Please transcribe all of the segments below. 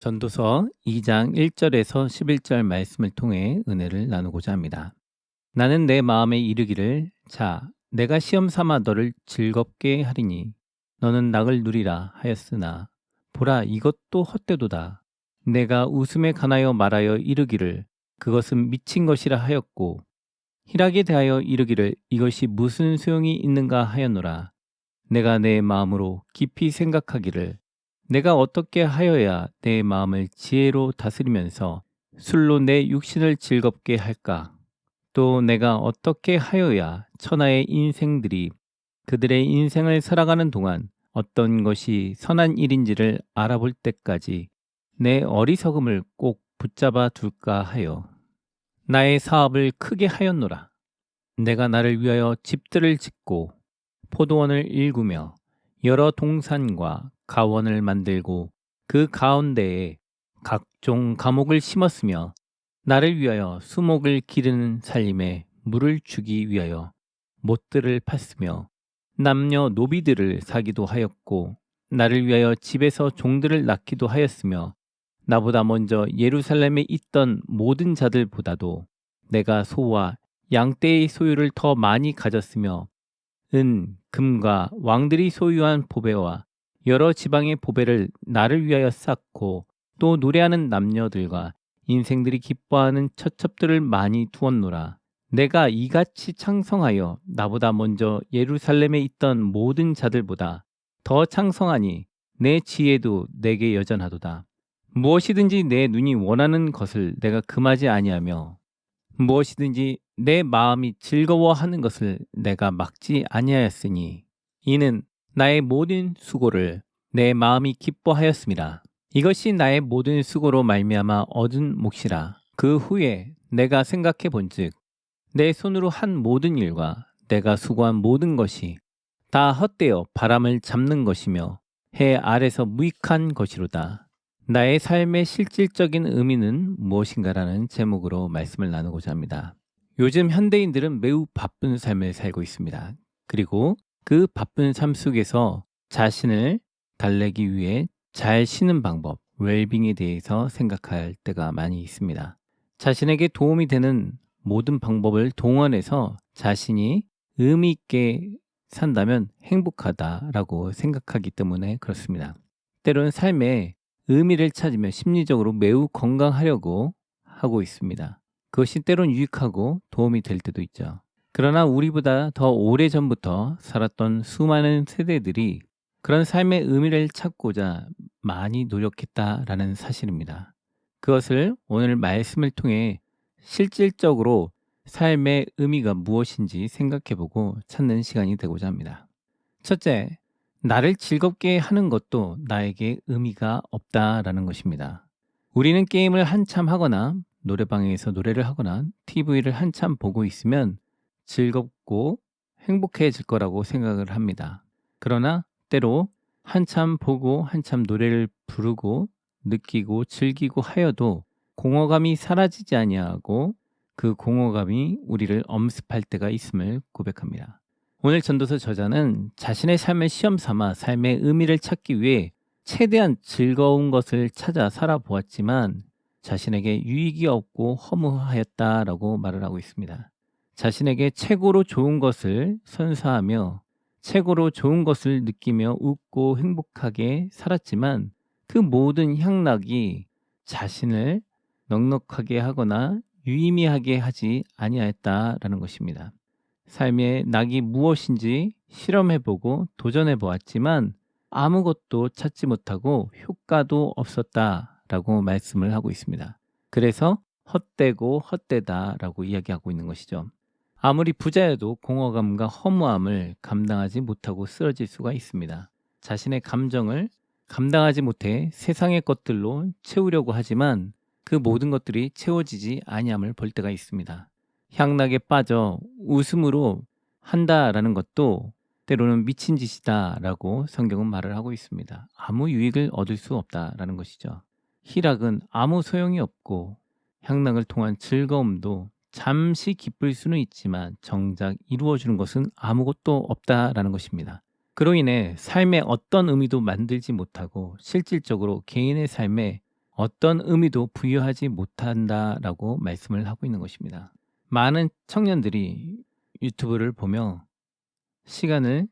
전도서 2장 1절에서 11절 말씀을 통해 은혜를 나누고자 합니다. 나는 내 마음에 이르기를 자 내가 시험 삼아 너를 즐겁게 하리니 너는 낙을 누리라 하였으나 보라 이것도 헛되도다. 내가 웃음에 관하여 말하여 이르기를 그것은 미친 것이라 하였고 희락에 대하여 이르기를 이것이 무슨 소용이 있는가 하였노라. 내가 내 마음으로 깊이 생각하기를 내가 어떻게 하여야 내 마음을 지혜로 다스리면서 술로 내 육신을 즐겁게 할까? 또 내가 어떻게 하여야 천하의 인생들이 그들의 인생을 살아가는 동안 어떤 것이 선한 일인지를 알아볼 때까지 내 어리석음을 꼭 붙잡아 둘까 하여 나의 사업을 크게 하였노라. 내가 나를 위하여 집들을 짓고 포도원을 일구며 여러 동산과 가원을 만들고 그 가운데에 각종 과목을 심었으며 나를 위하여 수목을 기르는 살림에 물을 주기 위하여 못들을 팠으며 남녀 노비들을 사기도 하였고 나를 위하여 집에서 종들을 낳기도 하였으며 나보다 먼저 예루살렘에 있던 모든 자들보다도 내가 소와 양떼의 소유를 더 많이 가졌으며 은, 금과 왕들이 소유한 보배와 여러 지방의 보배를 나를 위하여 쌓고 또 노래하는 남녀들과 인생들이 기뻐하는 처첩들을 많이 두었노라. 내가 이같이 창성하여 나보다 먼저 예루살렘에 있던 모든 자들보다 더 창성하니 내 지혜도 내게 여전하도다. 무엇이든지 내 눈이 원하는 것을 내가 금하지 아니하며 무엇이든지 내 마음이 즐거워하는 것을 내가 막지 아니하였으니 이는 나의 모든 수고를 내 마음이 기뻐하였음이라. 이것이 나의 모든 수고로 말미암아 얻은 몫이라. 그 후에 내가 생각해 본즉 내 손으로 한 모든 일과 내가 수고한 모든 것이 다 헛되어 바람을 잡는 것이며 해 아래서 무익한 것이로다. 나의 삶의 실질적인 의미는 무엇인가라는 제목으로 말씀을 나누고자 합니다. 요즘 현대인들은 매우 바쁜 삶을 살고 있습니다. 그리고 그 바쁜 삶 속에서 자신을 달래기 위해 잘 쉬는 방법, 웰빙에 대해서 생각할 때가 많이 있습니다. 자신에게 도움이 되는 모든 방법을 동원해서 자신이 의미 있게 산다면 행복하다라고 생각하기 때문에 그렇습니다. 때로는 삶에 의미를 찾으며 심리적으로 매우 건강하려고 하고 있습니다. 그것이 때론 유익하고 도움이 될 때도 있죠. 그러나 우리보다 더 오래전부터 살았던 수많은 세대들이 그런 삶의 의미를 찾고자 많이 노력했다라는 사실입니다. 그것을 오늘 말씀을 통해 실질적으로 삶의 의미가 무엇인지 생각해보고 찾는 시간이 되고자 합니다. 첫째, 나를 즐겁게 하는 것도 나에게 의미가 없다라는 것입니다. 우리는 게임을 한참 하거나 노래방에서 노래를 하거나 TV를 한참 보고 있으면 즐겁고 행복해질 거라고 생각을 합니다. 그러나 때로 한참 보고 한참 노래를 부르고 느끼고 즐기고 하여도 공허감이 사라지지 아니하고 그 공허감이 우리를 엄습할 때가 있음을 고백합니다. 오늘 전도서 저자는 자신의 삶을 시험 삼아 삶의 의미를 찾기 위해 최대한 즐거운 것을 찾아 살아보았지만 자신에게 유익이 없고 허무하였다라고 말을 하고 있습니다. 자신에게 최고로 좋은 것을 선사하며 최고로 좋은 것을 느끼며 웃고 행복하게 살았지만 그 모든 향락이 자신을 넉넉하게 하거나 유의미하게 하지 아니하였다라는 것입니다. 삶의 낙이 무엇인지 실험해보고 도전해보았지만 아무것도 찾지 못하고 효과도 없었다라고 말씀을 하고 있습니다. 그래서 헛되고 헛되다라고 이야기하고 있는 것이죠. 아무리 부자여도 공허감과 허무함을 감당하지 못하고 쓰러질 수가 있습니다. 자신의 감정을 감당하지 못해 세상의 것들로 채우려고 하지만 그 모든 것들이 채워지지 아니함을 볼 때가 있습니다. 향락에 빠져 웃음으로 한다라는 것도 때로는 미친 짓이다라고 성경은 말을 하고 있습니다. 아무 유익을 얻을 수 없다라는 것이죠. 희락은 아무 소용이 없고 향락을 통한 즐거움도 잠시 기쁠 수는 있지만 정작 이루어주는 것은 아무것도 없다라는 것입니다. 그로 인해 삶에 어떤 의미도 만들지 못하고 실질적으로 개인의 삶에 어떤 의미도 부여하지 못한다라고 말씀을 하고 있는 것입니다. 많은 청년들이 유튜브를 보며 시간을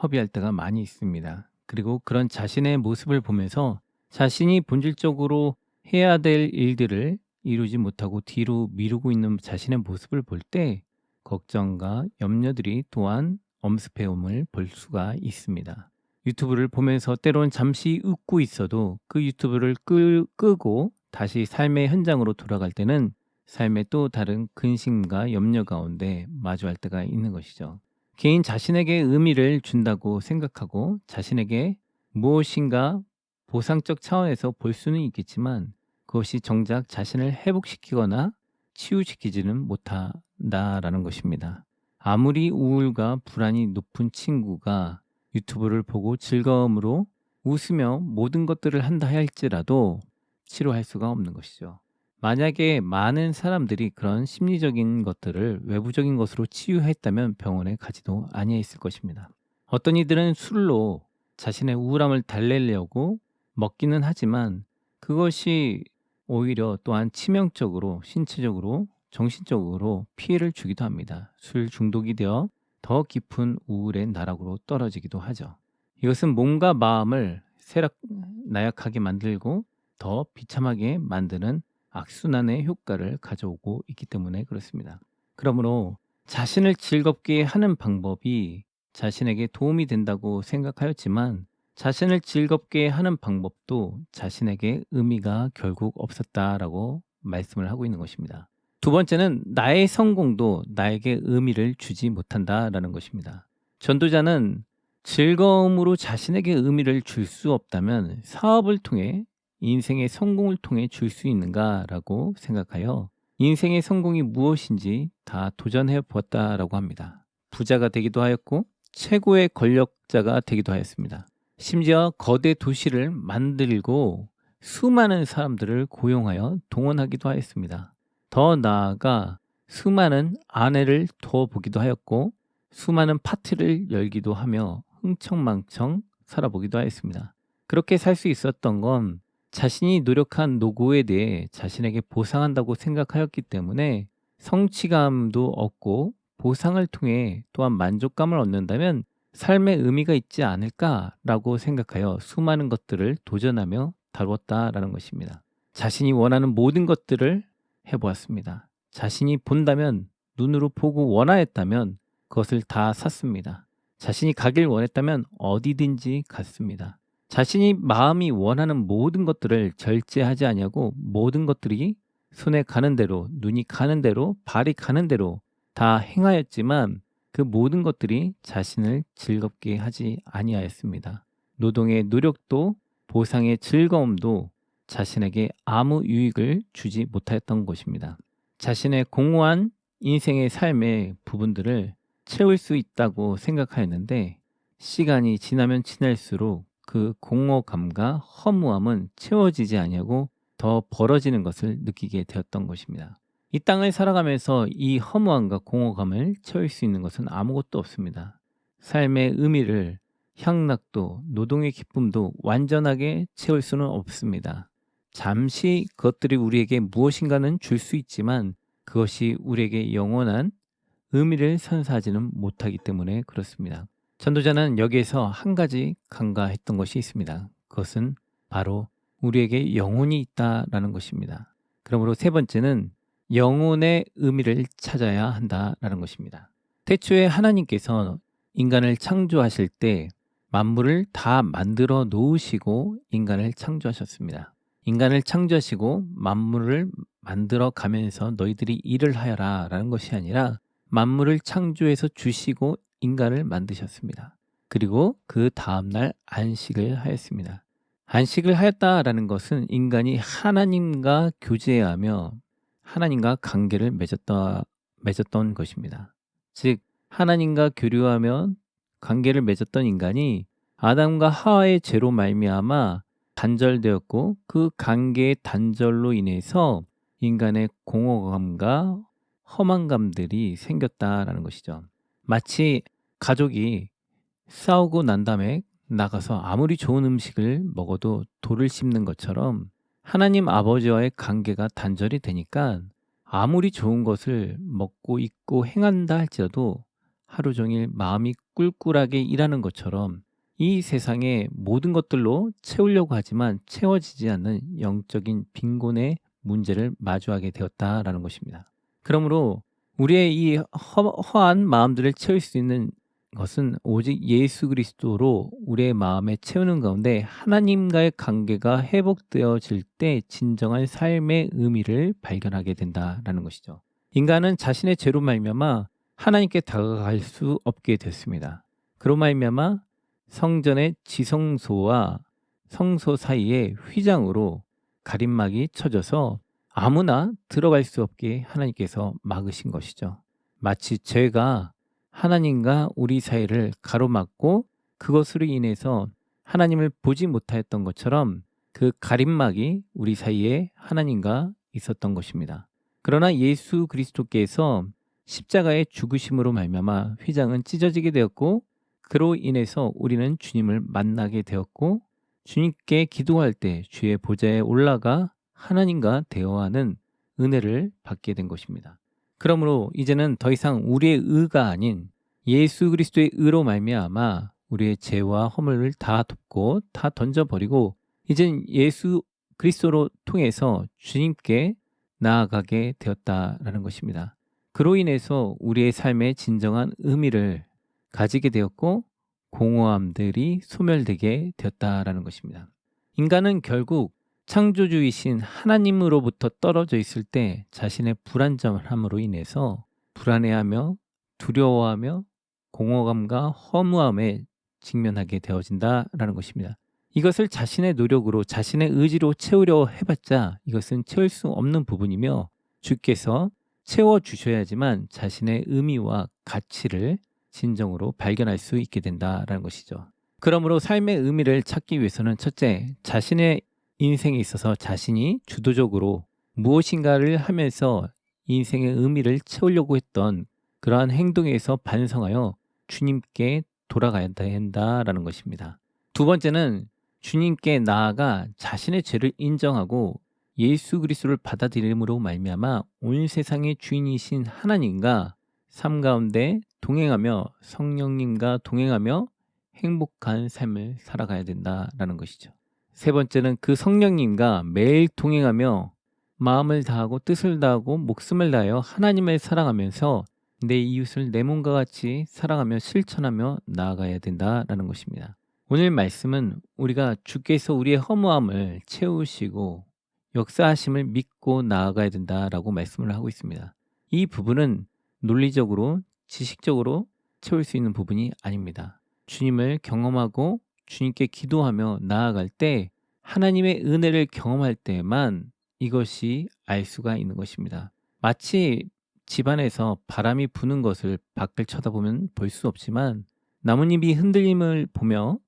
허비할 때가 많이 있습니다. 그리고 그런 자신의 모습을 보면서 자신이 본질적으로 해야 될 일들을 이루지 못하고 뒤로 미루고 있는 자신의 모습을 볼 때 걱정과 염려들이 또한 엄습해옴을 볼 수가 있습니다. 유튜브를 보면서 때론 잠시 웃고 있어도 그 유튜브를 끄고 다시 삶의 현장으로 돌아갈 때는 삶의 또 다른 근심과 염려 가운데 마주할 때가 있는 것이죠. 개인 자신에게 의미를 준다고 생각하고 자신에게 무엇인가 보상적 차원에서 볼 수는 있겠지만 그것이 정작 자신을 회복시키거나 치유시키지는 못한다라는 것입니다. 아무리 우울과 불안이 높은 친구가 유튜브를 보고 즐거움으로 웃으며 모든 것들을 한다 할지라도 치료할 수가 없는 것이죠. 만약에 많은 사람들이 그런 심리적인 것들을 외부적인 것으로 치유했다면 병원에 가지도 아니했을 것입니다. 어떤 이들은 술로 자신의 우울함을 달래려고 먹기는 하지만 그것이 오히려 또한 치명적으로 신체적으로 정신적으로 피해를 주기도 합니다. 술 중독이 되어 더 깊은 우울의 나락으로 떨어지기도 하죠. 이것은 몸과 마음을 나약하게 만들고 더 비참하게 만드는 악순환의 효과를 가져오고 있기 때문에 그렇습니다. 그러므로 자신을 즐겁게 하는 방법이 자신에게 도움이 된다고 생각하였지만 자신을 즐겁게 하는 방법도 자신에게 의미가 결국 없었다라고 말씀을 하고 있는 것입니다. 두 번째는 나의 성공도 나에게 의미를 주지 못한다라는 것입니다. 전도자는 즐거움으로 자신에게 의미를 줄 수 없다면 사업을 통해 인생의 성공을 통해 줄 수 있는가라고 생각하여 인생의 성공이 무엇인지 다 도전해 보았다라고 합니다. 부자가 되기도 하였고 최고의 권력자가 되기도 하였습니다. 심지어 거대 도시를 만들고 수많은 사람들을 고용하여 동원하기도 하였습니다. 더 나아가 수많은 아내를 두어보기도 하였고 수많은 파티를 열기도 하며 흥청망청 살아보기도 하였습니다. 그렇게 살 수 있었던 건 자신이 노력한 노고에 대해 자신에게 보상한다고 생각하였기 때문에 성취감도 얻고 보상을 통해 또한 만족감을 얻는다면 삶의 의미가 있지 않을까라고 생각하여 수많은 것들을 도전하며 다루었다라는 것입니다. 자신이 원하는 모든 것들을 해보았습니다. 자신이 본다면 눈으로 보고 원하였다면 그것을 다 샀습니다. 자신이 가길 원했다면 어디든지 갔습니다. 자신이 마음이 원하는 모든 것들을 절제하지 아니하고 모든 것들이 손에 가는 대로 눈이 가는 대로 발이 가는 대로 다 행하였지만 그 모든 것들이 자신을 즐겁게 하지 아니하였습니다. 노동의 노력도 보상의 즐거움도 자신에게 아무 유익을 주지 못하였던 것입니다. 자신의 공허한 인생의 삶의 부분들을 채울 수 있다고 생각하였는데 시간이 지나면 지날수록 그 공허감과 허무함은 채워지지 아니하고 더 벌어지는 것을 느끼게 되었던 것입니다. 이 땅을 살아가면서 이 허무함과 공허감을 채울 수 있는 것은 아무것도 없습니다. 삶의 의미를 향락도 노동의 기쁨도 완전하게 채울 수는 없습니다. 잠시 그것들이 우리에게 무엇인가는 줄 수 있지만 그것이 우리에게 영원한 의미를 선사하지는 못하기 때문에 그렇습니다. 전도자는 여기에서 한 가지 간과했던 것이 있습니다. 그것은 바로 우리에게 영혼이 있다라는 것입니다. 그러므로 세 번째는 영혼의 의미를 찾아야 한다라는 것입니다. 태초에 하나님께서 인간을 창조하실 때 만물을 다 만들어 놓으시고 인간을 창조하셨습니다. 인간을 창조하시고 만물을 만들어 가면서 너희들이 일을 하여라 라는 것이 아니라 만물을 창조해서 주시고 인간을 만드셨습니다. 그리고 그 다음날 안식을 하였습니다. 안식을 하였다라는 것은 인간이 하나님과 교제하며 하나님과 관계를 맺었던 것입니다. 즉 하나님과 교류하며 관계를 맺었던 인간이 아담과 하와의 죄로 말미암아 단절되었고 그 관계의 단절로 인해서 인간의 공허감과 허망감들이 생겼다라는 것이죠. 마치 가족이 싸우고 난 다음에 나가서 아무리 좋은 음식을 먹어도 돌을 씹는 것처럼 하나님 아버지와의 관계가 단절이 되니까 아무리 좋은 것을 먹고 입고 행한다 할지라도 하루 종일 마음이 꿀꿀하게 일하는 것처럼 이 세상의 모든 것들로 채우려고 하지만 채워지지 않는 영적인 빈곤의 문제를 마주하게 되었다라는 것입니다. 그러므로 우리의 이 허한 마음들을 채울 수 있는 것은 오직 예수 그리스도로 우리의 마음에 채우는 가운데 하나님과의 관계가 회복되어질 때 진정한 삶의 의미를 발견하게 된다라는 것이죠. 인간은 자신의 죄로 말미암아 하나님께 다가갈 수 없게 됐습니다. 그로 말미암아 성전의 지성소와 성소 사이에 휘장으로 가림막이 쳐져서 아무나 들어갈 수 없게 하나님께서 막으신 것이죠. 마치 죄가 하나님과 우리 사이를 가로막고 그것으로 인해서 하나님을 보지 못하였던 것처럼 그 가림막이 우리 사이에 하나님과 있었던 것입니다. 그러나 예수 그리스도께서 십자가의 죽으심으로 말미암아 휘장은 찢어지게 되었고 그로 인해서 우리는 주님을 만나게 되었고 주님께 기도할 때 주의 보좌에 올라가 하나님과 대화하는 은혜를 받게 된 것입니다. 그러므로 이제는 더 이상 우리의 의가 아닌 예수 그리스도의 의로 말미암아 우리의 죄와 허물을 다 덮고 다 던져버리고 이젠 예수 그리스도로 통해서 주님께 나아가게 되었다라는 것입니다. 그로 인해서 우리의 삶의 진정한 의미를 가지게 되었고 공허함들이 소멸되게 되었다라는 것입니다. 인간은 결국 창조주이신 하나님으로부터 떨어져 있을 때 자신의 불안정함으로 인해서 불안해하며 두려워하며 공허감과 허무함에 직면하게 되어진다라는 것입니다. 이것을 자신의 노력으로 자신의 의지로 채우려 해봤자 이것은 채울 수 없는 부분이며 주께서 채워주셔야지만 자신의 의미와 가치를 진정으로 발견할 수 있게 된다라는 것이죠. 그러므로 삶의 의미를 찾기 위해서는 첫째, 자신의 인생에 있어서 자신이 주도적으로 무엇인가를 하면서 인생의 의미를 채우려고 했던 그러한 행동에서 반성하여 주님께 돌아가야 된다라는 것입니다. 두 번째는 주님께 나아가 자신의 죄를 인정하고 예수 그리스도를 받아들임으로 말미암아 온 세상의 주인이신 하나님과 삶 가운데 동행하며 성령님과 동행하며 행복한 삶을 살아가야 된다라는 것이죠. 세 번째는 그 성령님과 매일 동행하며 마음을 다하고 뜻을 다하고 목숨을 다하여 하나님을 사랑하면서 내 이웃을 내 몸과 같이 사랑하며 실천하며 나아가야 된다라는 것입니다. 오늘 말씀은 우리가 주께서 우리의 허무함을 채우시고 역사하심을 믿고 나아가야 된다라고 말씀을 하고 있습니다. 이 부분은 논리적으로 지식적으로 채울 수 있는 부분이 아닙니다. 주님을 경험하고 주님께 기도하며 나아갈 때 하나님의 은혜를 경험할 때만 이것이 알 수가 있는 것입니다. 마치 집안에서 바람이 부는 것을 밖을 쳐다보면 볼 수 없지만 나뭇잎이 흔들림을 보며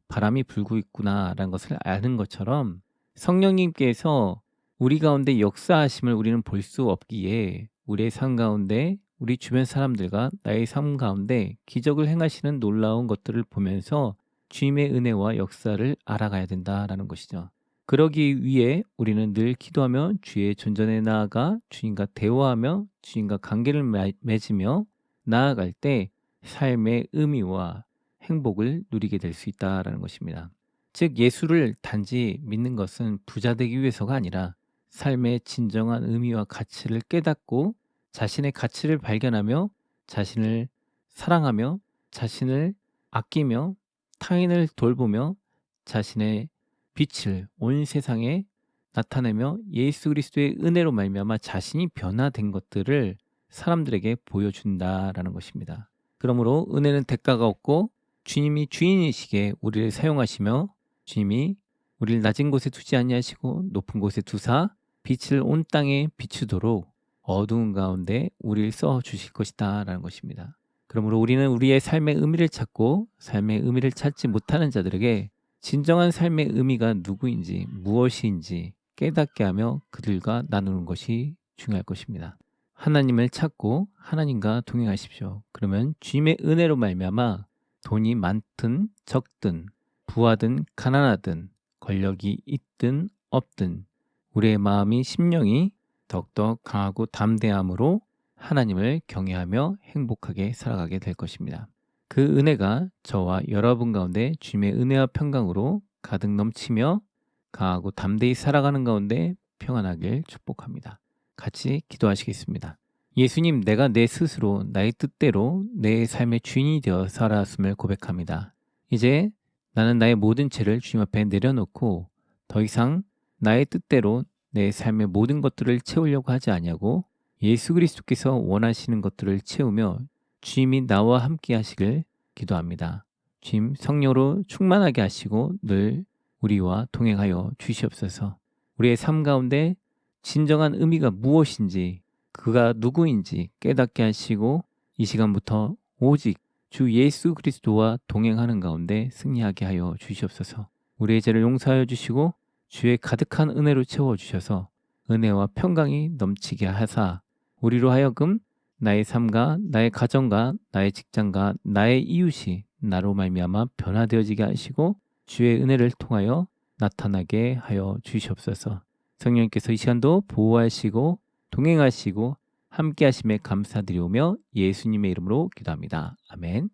바람이 불고 있구나라는 것을 아는 것처럼 성령님께서 우리 가운데 역사하심을 우리는 볼 수 없기에 우리의 삶 가운데 우리 주변 사람들과 나의 삶 가운데 기적을 행하시는 놀라운 것들을 보면서 주님의 은혜와 역사를 알아가야 된다라는 것이죠. 그러기 위해 우리는 늘 기도하며 주의 존전에 나아가 주님과 대화하며 주님과 관계를 맺으며 나아갈 때 삶의 의미와 행복을 누리게 될 수 있다라는 것입니다. 즉 예수를 단지 믿는 것은 부자 되기 위해서가 아니라 삶의 진정한 의미와 가치를 깨닫고 자신의 가치를 발견하며 자신을 사랑하며 자신을 아끼며 타인을 돌보며 자신의 빛을 온 세상에 나타내며 예수 그리스도의 은혜로 말미암아 자신이 변화된 것들을 사람들에게 보여준다라는 것입니다. 그러므로 은혜는 대가가 없고 주님이 주인이시기에 우리를 사용하시며 주님이 우리를 낮은 곳에 두지 아니하시고 높은 곳에 두사 빛을 온 땅에 비추도록 어두운 가운데 우리를 써 주실 것이다 라는 것입니다. 그러므로 우리는 우리의 삶의 의미를 찾고 삶의 의미를 찾지 못하는 자들에게 진정한 삶의 의미가 누구인지 무엇인지 깨닫게 하며 그들과 나누는 것이 중요할 것입니다. 하나님을 찾고 하나님과 동행하십시오. 그러면 주님의 은혜로 말미암아 돈이 많든 적든 부하든 가난하든 권력이 있든 없든 우리의 마음이 심령이 더욱더 강하고 담대함으로 하나님을 경외하며 행복하게 살아가게 될 것입니다. 그 은혜가 저와 여러분 가운데 주님의 은혜와 평강으로 가득 넘치며 강하고 담대히 살아가는 가운데 평안하길 축복합니다. 같이 기도하시겠습니다. 예수님, 내가 내 스스로 나의 뜻대로 내 삶의 주인이 되어 살아왔음을 고백합니다. 이제 나는 나의 모든 죄를 주님 앞에 내려놓고 더 이상 나의 뜻대로 내 삶의 모든 것들을 채우려고 하지 아니하고 예수 그리스도께서 원하시는 것들을 채우며 주님이 나와 함께 하시길 기도합니다. 주님 성령으로 충만하게 하시고 늘 우리와 동행하여 주시옵소서. 우리의 삶 가운데 진정한 의미가 무엇인지, 그가 누구인지 깨닫게 하시고 이 시간부터 오직 주 예수 그리스도와 동행하는 가운데 승리하게 하여 주시옵소서. 우리의 죄를 용서하여 주시고 주의 가득한 은혜로 채워주셔서 은혜와 평강이 넘치게 하사 우리로 하여금 나의 삶과 나의 가정과 나의 직장과 나의 이웃이 나로 말미암아 변화되어지게 하시고 주의 은혜를 통하여 나타나게 하여 주시옵소서. 성령님께서 이 시간도 보호하시고 동행하시고 함께 하심에 감사드리오며 예수님의 이름으로 기도합니다. 아멘.